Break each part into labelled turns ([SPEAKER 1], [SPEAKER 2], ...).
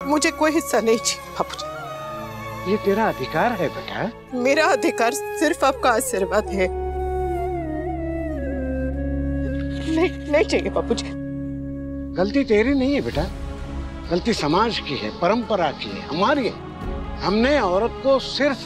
[SPEAKER 1] मुझे कोई हिस्सा नहीं चाहिए बापूजी।
[SPEAKER 2] ये तेरा अधिकार है बेटा।
[SPEAKER 1] मेरा अधिकार सिर्फ आपका आशीर्वाद है। नहीं चाहिए बापूजी।
[SPEAKER 2] गलती तेरी नहीं है बेटा, गलती समाज की है, परंपरा की है, हमारी है। हमने औरत को सिर्फ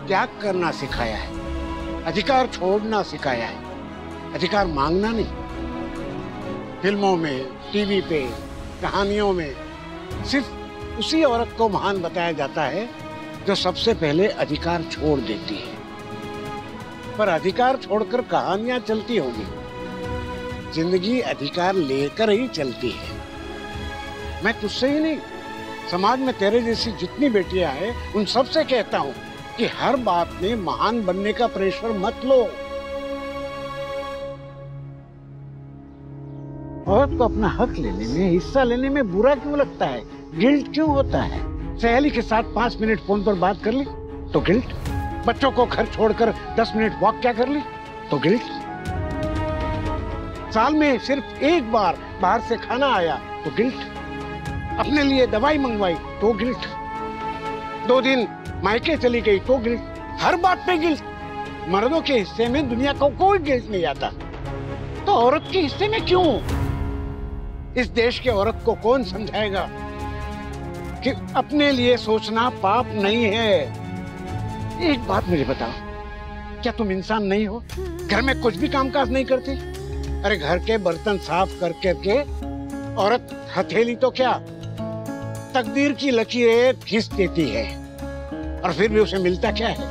[SPEAKER 2] त्याग करना सिखाया है, अधिकार छोड़ना सिखाया है, अधिकार मांगना नहीं। फिल्मों में, टीवी पे, कहानियों में सिर्फ उसी औरत को महान बताया जाता है जो सबसे पहले अधिकार छोड़ देती है। पर अधिकार छोड़कर कहानियां चलती होंगी, जिंदगी अधिकार लेकर ही चलती है। मैं तुझसे ही नहीं, समाज में तेरे जैसी जितनी बेटियां हैं उन सबसे कहता हूं कि हर बात में महान बनने का प्रेशर मत लो। औरत को अपना हक लेने में, हिस्सा लेने में बुरा क्यों लगता है, गिल्ट क्यों होता है? सहेली के साथ 5 मिनट फोन पर बात कर ली तो गिल्ट, बच्चों को घर छोड़कर 10 मिनट वॉक क्या कर ली तो गिल्ट, साल में सिर्फ एक बार बाहर से खाना आया तो गिल्ट, अपने लिए दवाई मंगवाई तो गिल्ट, 2 दिन मायके चली गई तो गिल्ट, हर बात पे गिल्ट। मर्दों के हिस्से में दुनिया को कोई गिल्ट नहीं आता, तो औरत के हिस्से में क्यों? इस देश के औरत को कौन समझाएगा कि अपने लिए सोचना पाप नहीं है? एक बात मुझे बताओ, क्या तुम इंसान नहीं हो? घर में कुछ भी कामकाज नहीं करती? अरे घर के बर्तन साफ करके औरत हथेली तो क्या तकदीर की लकीरें घिस देती है, और फिर भी उसे मिलता क्या है?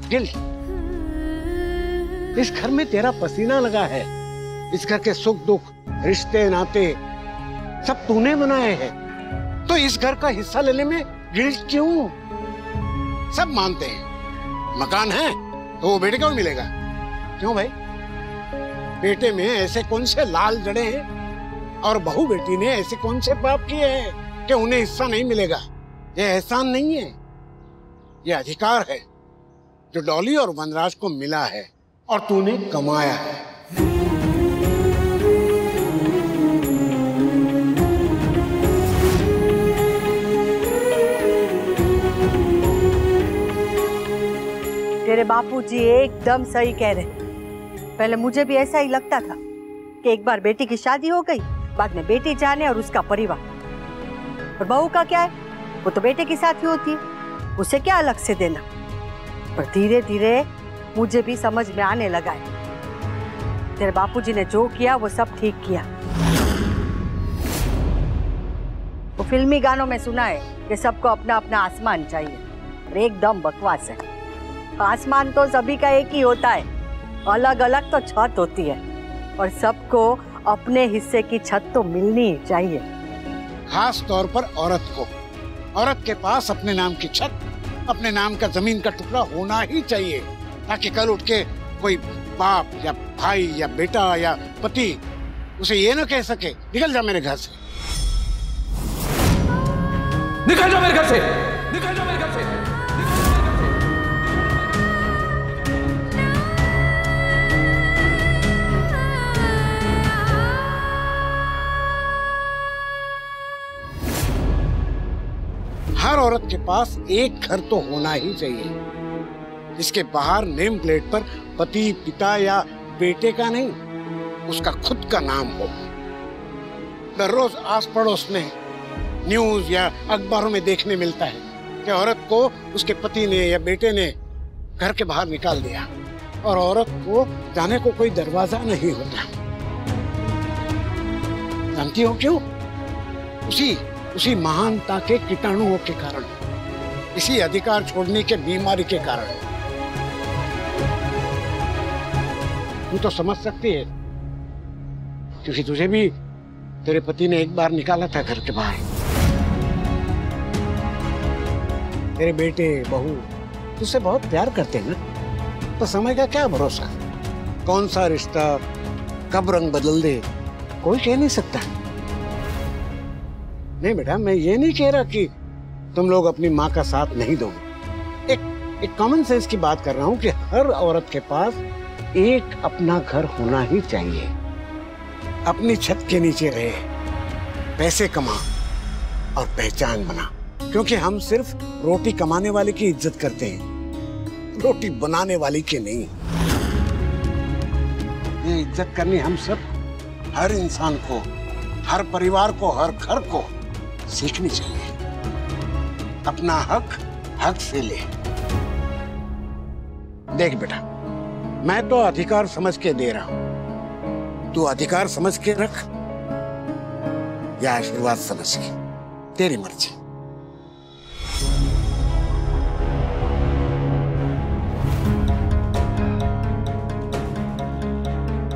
[SPEAKER 2] गिल्ट। इस घर में तेरा पसीना लगा है, इस घर के सुख दुख, रिश्ते नाते सब तूने बनाए हैं, तो इस घर का हिस्सा लेने में गिल्ट क्यों? सब मानते हैं मकान है तो वो बेटे को भी मिलेगा। क्यों भाई? बेटे में ऐसे कौन से लाल जड़े हैं और बहू बेटी ने ऐसे कौन से पाप किए हैं कि उन्हें हिस्सा नहीं मिलेगा? ये एहसान नहीं है, ये अधिकार है जो डॉली और वनराज को मिला है और तूने कमाया है।
[SPEAKER 3] तेरे बापूजी एकदम सही कह रहे। पहले मुझे भी ऐसा ही लगता था कि एक बार बेटी की शादी हो गई, बाद में बेटी जाने और उसका परिवार, और बहू का क्या है, वो तो बेटे के साथ ही होती है, उसे क्या अलग से देना। पर धीरे धीरे मुझे भी समझ में आने लगा है, तेरे बापूजी ने जो किया वो सब ठीक किया। वो फिल्मी गानों में सुना है कि सबको अपना अपना आसमान चाहिए, और एकदम बकवास है। आसमान तो सभी का एक ही होता है, अलग अलग तो छत होती है, और सबको अपने हिस्से की छत तो मिलनी ही चाहिए।
[SPEAKER 2] खास तौर पर औरत को, औरत के पास अपने नाम की छत, अपने नाम का जमीन का टुकड़ा होना ही चाहिए, ताकि कल उठ के कोई बाप या भाई या बेटा या पति उसे ये ना कह सके निकल जा मेरे घर से,
[SPEAKER 4] निकल जाओ मेरे घर से, निकल जाओ मेरे घर से।
[SPEAKER 2] हर औरत के पास एक घर तो होना ही चाहिए, जिसके बाहर नेम प्लेट पर पति, पिता या बेटे का नहीं, उसका खुद का नाम हो। दररोज आस पड़ोस में न्यूज या अखबारों में देखने मिलता है कि औरत को उसके पति ने या बेटे ने घर के बाहर निकाल दिया, और औरत को जाने को कोई दरवाजा नहीं होता। जानती हो क्यों? उसी महानता के कीटाणुओं के कारण, इसी अधिकार छोड़ने के बीमारी के कारण। तू तो समझ सकती है, क्योंकि तुझे भी तेरे पति ने एक बार निकाला था घर के बाहर। तेरे बेटे बहू तुझसे बहुत प्यार करते हैं ना, तो समय का क्या भरोसा, कौन सा रिश्ता कब रंग बदल दे कोई कह नहीं सकता। नहीं बेटा, मैं ये नहीं कह रहा कि तुम लोग अपनी माँ का साथ नहीं दोगे। एक कॉमन सेंस की बात कर रहा हूँ कि हर औरत के पास एक अपना घर होना ही चाहिए, अपनी छत के नीचे रहे, पैसे कमा, और पहचान बना, क्योंकि हम सिर्फ रोटी कमाने वाले की इज्जत करते हैं, रोटी बनाने वाली की नहीं। ये इज्जत करनी हम सब, हर इंसान को, हर परिवार को, हर घर को सीखनी चाहिए। अपना हक हक से ले। देख बेटा, मैं तो अधिकार समझ के दे रहा हूं, तू अधिकार समझ के रख या आशीर्वाद समझ के, तेरी मर्जी।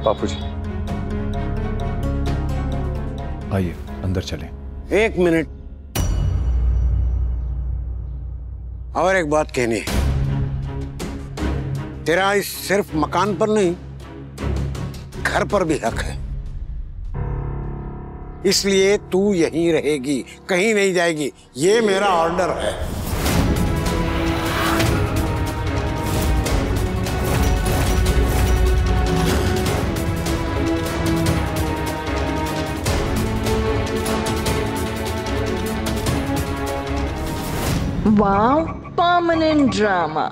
[SPEAKER 4] बापूजी, आइए अंदर चलें।
[SPEAKER 2] एक मिनट, और एक बात कहनी है। तेरा इस सिर्फ मकान पर नहीं, घर पर भी हक है, इसलिए तू यहीं रहेगी, कहीं नहीं जाएगी। ये मेरा ऑर्डर है।
[SPEAKER 5] Wow, permanent drama.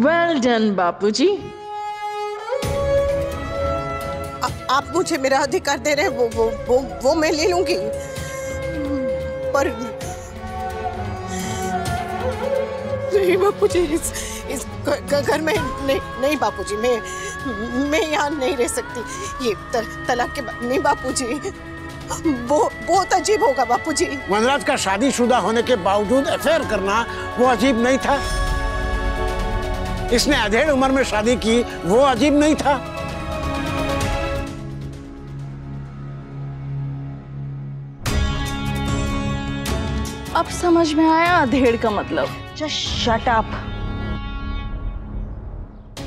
[SPEAKER 5] Well done, बापूजी।
[SPEAKER 1] आप मुझे मेरा अधिकार दे रहे हैं, वो मैं ले लूंगी, पर नहीं बापूजी, इस घर में नहीं बापूजी, मैं यहाँ नहीं रह सकती। ये तलाक के बाद नहीं बापूजी, बहुत अजीब होगा बापूजी।
[SPEAKER 2] वनराज का शादीशुदा होने के बावजूद अफेयर करना वो अजीब नहीं था? इसने अधेड़ उम्र में शादी की, वो अजीब नहीं था?
[SPEAKER 5] अब समझ में आया अधेड़ का मतलब।
[SPEAKER 3] Just shut up.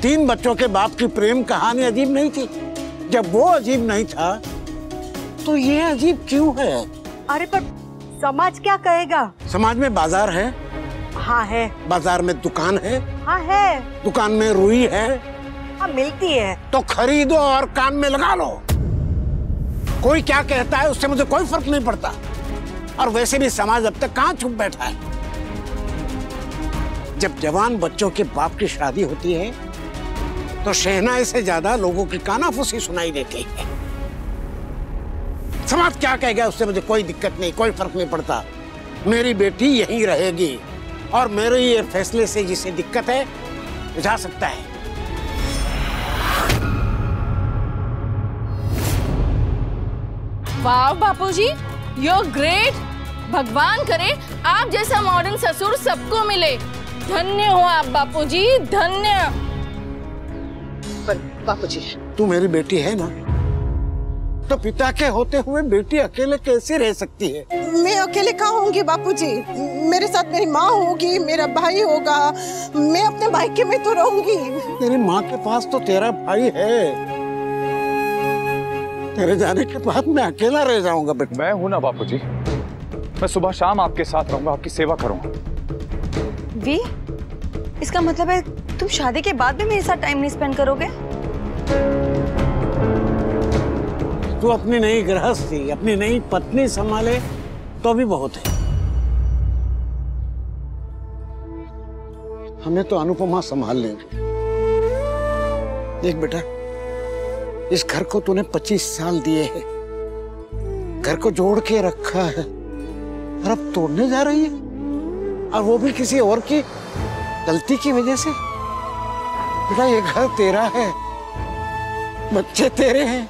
[SPEAKER 2] 3 बच्चों के बाप की प्रेम कहानी अजीब नहीं थी? जब वो अजीब नहीं था तो ये अजीब क्यों है?
[SPEAKER 3] अरे पर समाज क्या कहेगा?
[SPEAKER 2] समाज में बाजार है?
[SPEAKER 3] हाँ है।
[SPEAKER 2] बाजार में दुकान है?
[SPEAKER 3] हाँ है।
[SPEAKER 2] दुकान में रुई है?
[SPEAKER 3] हाँ मिलती है। तो
[SPEAKER 2] खरीदो और कान में लगा लो। कोई क्या कहता है उससे मुझे कोई फर्क नहीं पड़ता। और वैसे भी समाज अब तक कहाँ छुप बैठा है। जब जवान बच्चों के बाप की शादी होती है तो शहनाई से ज्यादा लोगों की कानाफूसी सुनाई देती है। समाज क्या कहेगा उससे मुझे कोई दिक्कत नहीं, कोई फर्क नहीं पड़ता। मेरी बेटी यहीं रहेगी और मेरे ये फैसले से जिसे दिक्कत है बुझा सकता है।
[SPEAKER 5] वाह बापूजी, यू ग्रेट। भगवान करे आप जैसा मॉडर्न ससुर सबको मिले। धन्य हो आप बापूजी, धन्य।
[SPEAKER 1] पर बापूजी,
[SPEAKER 2] तू मेरी बेटी है ना, तो पिता के होते हुए बेटी अकेले कैसे रह सकती है?
[SPEAKER 1] मैं अकेले कहाँ होंगी बापूजी? मेरे साथ मेरी माँ होगी, मेरा भाई होगा, मैं अपने भाई में तो रहूंगी।
[SPEAKER 2] तेरी माँ के पास तो तेरा भाई है। तेरे जाने के बाद मैं अकेला रह जाऊंगा बेटा।
[SPEAKER 4] मैं हूं ना बापूजी, मैं सुबह शाम आपके साथ रहूंगा, आपकी सेवा करूंगा।
[SPEAKER 6] वी, इसका मतलब है तुम शादी के बाद भी मेरे साथ टाइम नहीं स्पेंड करोगे?
[SPEAKER 2] तू अपनी नई गृहस्थी, अपनी नई पत्नी संभाले तो भी बहुत है। हमें तो अनुपमा संभाल लेंगे। देख बेटा, इस घर को तूने 25 साल दिए हैं, घर को जोड़ के रखा है, और अब तोड़ने जा रही है, और वो भी किसी और की गलती की वजह से। बेटा ये घर तेरा है, बच्चे तेरे हैं,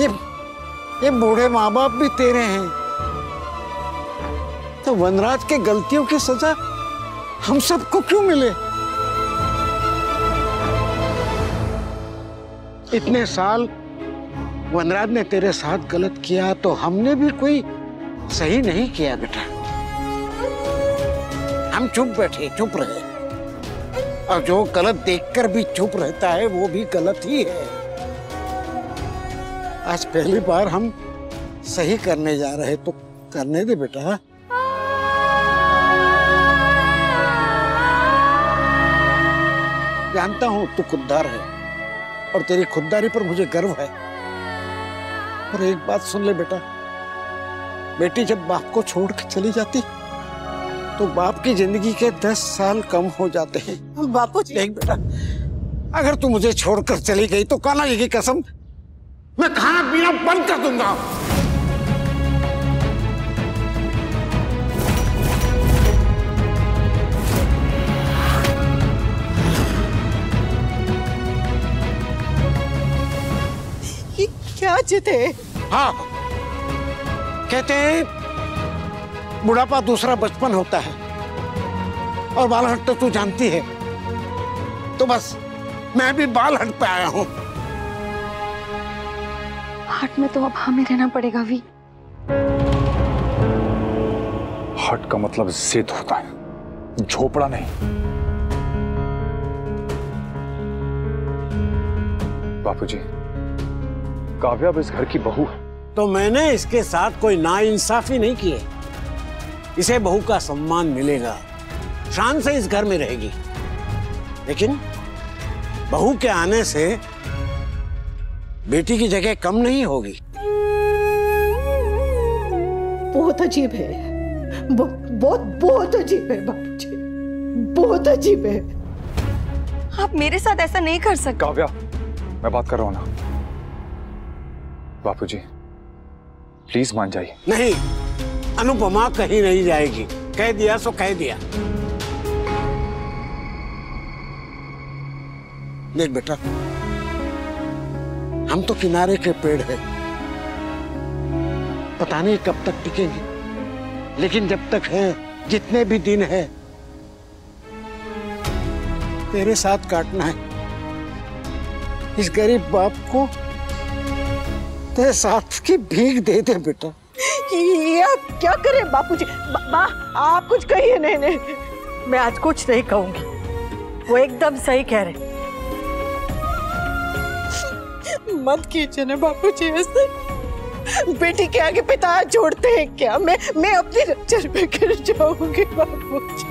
[SPEAKER 2] ये बूढ़े माँ बाप भी तेरे हैं। तो वनराज के गलतियों की सजा हम सबको क्यों मिले? इतने साल वनराज ने तेरे साथ गलत किया तो हमने भी कोई सही नहीं किया बेटा। हम चुप बैठे, चुप रहे, और जो गलत देखकर भी चुप रहता है वो भी गलत ही है। आज पहली बार हम सही करने जा रहे, तो करने दे बेटा। जानता हूं तू खुददार है और तेरी खुददारी पर मुझे गर्व है, पर एक बात सुन ले बेटा, बेटी जब बाप को छोड़ के चली जाती तो बाप की जिंदगी के 10 साल कम हो जाते हैं।
[SPEAKER 1] बापूजी।
[SPEAKER 2] देख बेटा, अगर तू मुझे छोड़कर चली गई तो कान्हा जी की कसम मैं खाना पीना बंद कर दूंगा।
[SPEAKER 1] ये क्या जिद है?
[SPEAKER 2] हाँ, कहते हैं बुढ़ापा दूसरा बचपन होता है और बालहट तो तू जानती है, तो बस मैं भी बालहट पे आया हूँ।
[SPEAKER 6] हट में तो अब हमें रहना पड़ेगा वी।
[SPEAKER 4] हट का मतलब जिद होता है, झोपड़ा नहीं। बापूजी, काव्या अब इस घर की बहू है।
[SPEAKER 2] तो मैंने इसके साथ कोई नाइंसाफी नहीं की है। इसे बहू का सम्मान मिलेगा, शान से इस घर में रहेगी। लेकिन बहू के आने से बेटी की जगह कम नहीं होगी।
[SPEAKER 1] बहुत अजीब है, बहुत अजीब है बापूजी, बहुत अजीब है।
[SPEAKER 6] आप मेरे साथ ऐसा नहीं कर सकते।
[SPEAKER 4] काव्या, मैं बात कर रहा हूं ना। बापूजी प्लीज मान जाइए।
[SPEAKER 2] नहीं, अनुपमा कहीं नहीं जाएगी। कह दिया सो कह दिया। देख बेटा, हम तो किनारे के पेड़ हैं, पता नहीं कब तक टिकेंगे, लेकिन जब तक है, जितने भी दिन है, तेरे साथ काटना है। इस गरीब बाप को तेरे साथ की भीख दे दे बेटा।
[SPEAKER 1] ये आप क्या करें बापूजी? आप कुछ कहिए। नहीं,
[SPEAKER 3] मैं आज कुछ नहीं कहूंगी, वो एकदम सही कह रहे।
[SPEAKER 1] मत कीजिए ना बापूजी ऐसे। बेटी के आगे पिता जोड़ते हैं क्या? मैं अपनी रचर पे गिर जाऊंगी बापूजी।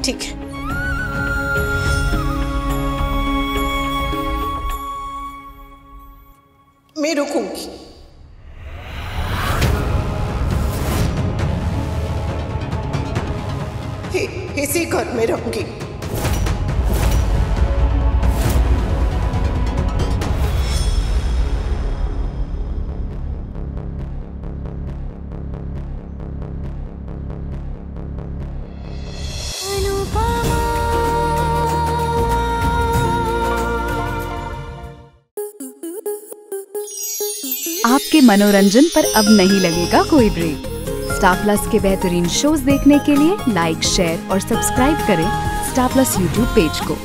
[SPEAKER 1] ठीक है, मैं रुकूंगी। इसी घर में रहूंगी।
[SPEAKER 7] आपके मनोरंजन पर अब नहीं लगेगा कोई ब्रेक। स्टार प्लस के बेहतरीन शोज देखने के लिए लाइक, शेयर और सब्सक्राइब करें स्टार प्लस यूट्यूब पेज को।